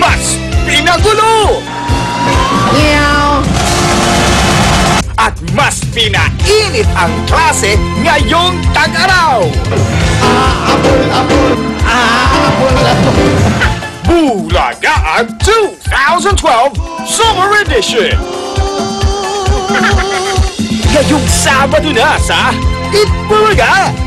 mas pinagulo! At mas pinainit ang klase ngayong tag-araw! Bulagaan 2012 Summer Edition! Ngayong Sabado na sa Itbulaga!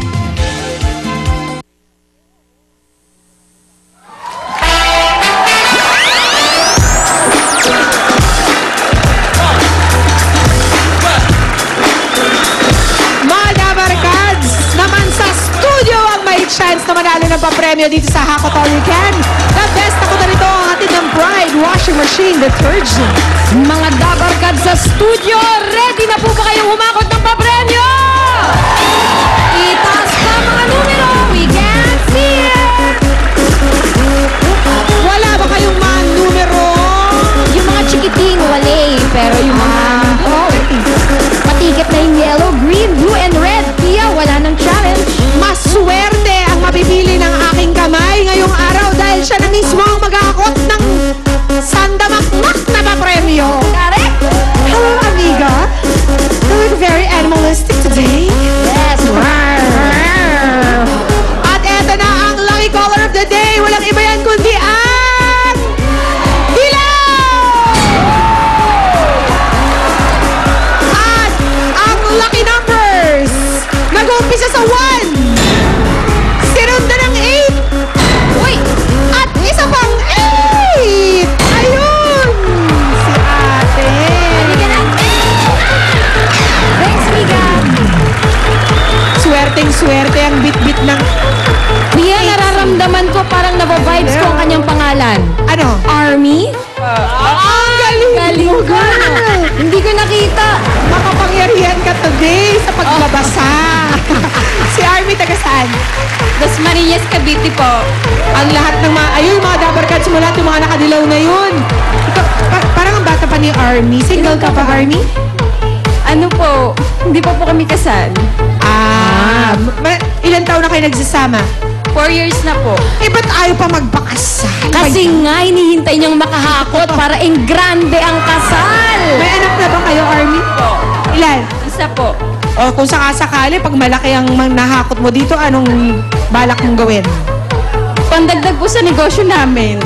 Chance na manalo ng papremyo dito sa Hakot All You Can. The best ako na nito ang atin ng Pride Washing Machine Detergent. Mga dabarkad sa studio, ready na po ba kayong humakot ng papremyo? Itaas pa mga numero, we can see it! Wala ba kayong mga numero? Yung mga chikiting, wala pero yung mga patiket na yung yellow, green, blue, and red, Pia, wala ng challenge. Maswerte ang mapipili ng aking kamay ngayong araw dahil siya na mismo ang mag-aakot ng sandamakmak na papremyo. Correct! Hello, amiga. You look very animalistic today. Yes! At eto na ang lucky color of the day. Walang iba yan kundi ang dilaw! At ang lucky numbers nag-uumpisa sa 1. Sinunda ng 8. Uy! At isa pang 8! Ayun! Si ate. Halika na! Thanks, Miga! Swerteng-swerte ang bit-bit ng... Pia, nararamdaman ko parang nababibes ko ang kanyang pangalan. Ano? Army? Ang galing! Galing mo, ka! girl! Hindi ko nakita. Makapangyarihan ka today sa paglabasa. Si Army taga saan? Dasmariñas, Cavite po. Ang lahat ng mga... Ayun, yung mga dabarkads mo lahat, yung mga nakadilaw na yun. Ikaw, parang ang bata pa ni Army. Single ka pa, Army? Ano po? Hindi pa po kami kasal. Ilan taon na kayo nagsasama? 4 years na po. Eh, ba't ayaw pa magpakasal? Kasi nga, hinihintay niyang makahakot para grande ang kasal. May anak na ba kayo, Army? Po. Ilan? Isa po. O kung sakasakali, pag malaki ang nahakot mo dito, anong balak mong gawin? Pandagdag po sa negosyo namin.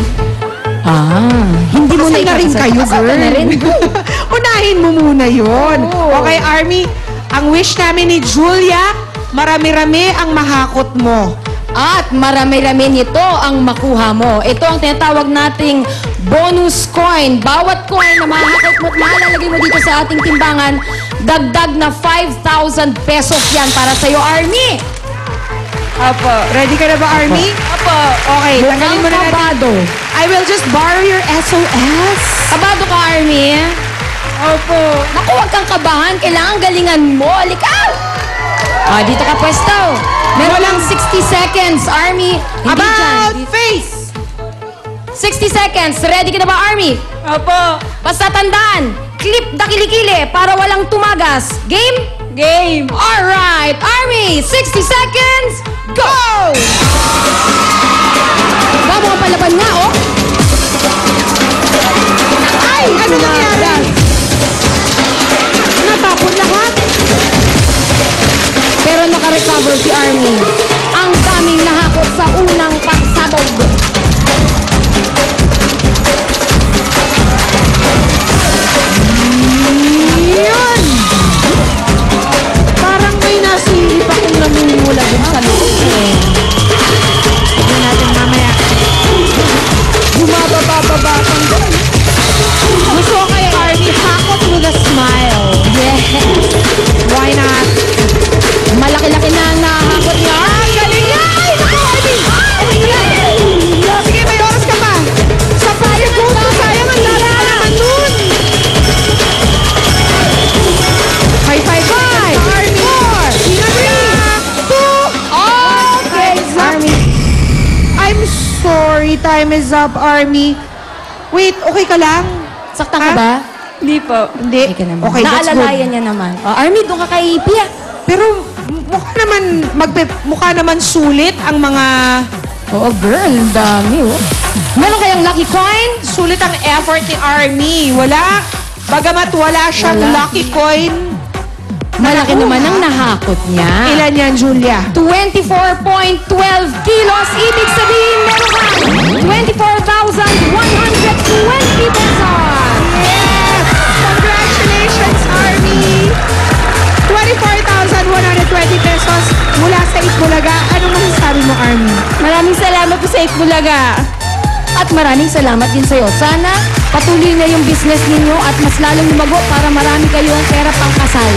Hindi mo Kasal na rin kayo, Kasal girl. na rin. Unahin mo muna yun. Oo. Okay, Army, ang wish namin ni Julia, marami-rami ang mahakot mo. At marami-rami nito ang makuha mo. Ito ang tinatawag nating bonus coin. Bawat coin na mahakot mo at malalagay mo dito sa ating timbangan, dagdag na 5,000 pesos yan para sa'yo, Army. Apo. Ready ka na ba, Army? Apo. Okay, tanggalin mo na natin. kabado. I will just borrow your SOS. Kabado ka, Army? Opo. Naku, huwag kang kabahan. Kailangan galingan mo. Halika! Dito ka pwesto. Meron lang 60 seconds, Army. Hindi About dyan. face! 60 seconds. Ready ka na ba, Army? Opo. Basta tandaan, clip na kilikili para walang tumagas. Game? Game. Alright, Army, 60 seconds, go! Babo ang palaban nga, oh. Ay, ano nangyari? Natapon lahat. Pero naka-recover si Army. Ang daming nahakot sa unang pagsabog. Yun! Parang may nasilip akong namumula dun sa loob. Tignan natin mamaya. Bumababa-baba kang doon. Gusto ko kay Army, hakot with a smile. Yes. Why not? Malaki-laki na ang nahakot niya. Galing niya! Ay, naku, Army! Sige, may oras ka pa. Sa payo ko, sayang ang dami ka naman nun. High five, five! Army! 4, 3, 2, okay, Army. I'm sorry, time is up, Army. Wait, okay ka lang? Sakta ka ba? Hindi po. Hindi. Okay ka naman. Okay, that's good. Naalalayan niya naman. Army, doon ka kay Pia. Pero mukha naman sulit ang mga... Oo, girl. Dami, oh. Meron kayang lucky coin? Sulit ang effort ni Army. Bagamat wala siyang Wala. lucky coin. Malaki naman ang nahakot niya. Ilan yan, Julia? 24.12 kilos. Ibig sabihin, meron ka 24,120 pesos. Yes! Congratulations, Army! 24,120 pesos mula sa Itbulaga. Anong masasabi mo, Army? Maraming salamat po sa Itbulaga. At maraming salamat din sa'yo. Sana patuloy na yung business ninyo at mas lalong lumago para marami kayong pera pang kasal.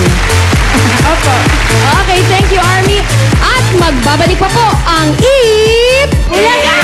Opo. Okay, thank you, Army. At magbabalik pa po ang Itbulaga!